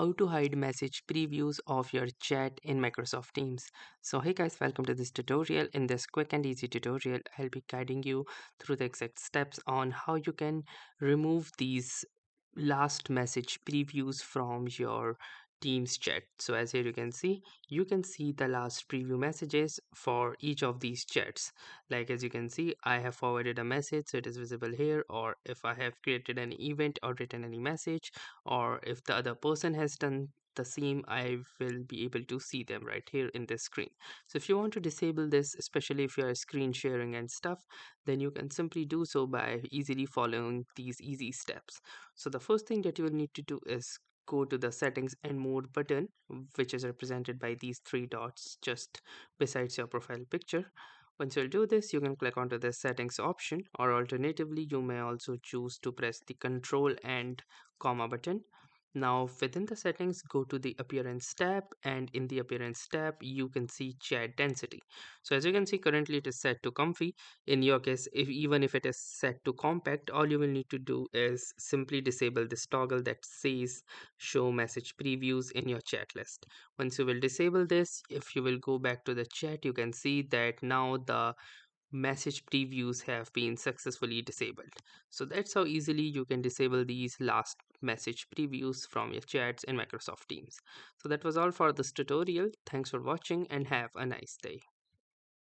how to hide message previews of your chat in Microsoft Teams. So hey guys, welcome to this tutorial. In this quick and easy tutorial, I'll be guiding you through the exact steps on how you can remove these last message previews from your Teams chat. So as here you can see the last preview messages for each of these chats. Like as you can see, I have forwarded a message, so it is visible here, or if I have created an event or written any message, or if the other person has done the same, I will be able to see them right here in this screen. So if you want to disable this, especially if you are screen sharing and stuff, then you can simply do so by easily following these easy steps. So the first thing that you will need to do is go to the settings and mode button, which is represented by these three dots just besides your profile picture. Once you'll do this, you can click onto the settings option, or alternatively you may also choose to press the control and comma button. Now within the settings, go to the appearance tab, and in the appearance tab you can see chat density. So as you can see, currently it is set to comfy. In your case, if even if it is set to compact, all you will need to do is simply disable this toggle that says show message previews in your chat list. Once you will disable this, if you will go back to the chat, you can see that now the message previews have been successfully disabled. So that's how easily you can disable these last message previews from your chats in Microsoft Teams. So that was all for this tutorial. Thanks for watching and have a nice day.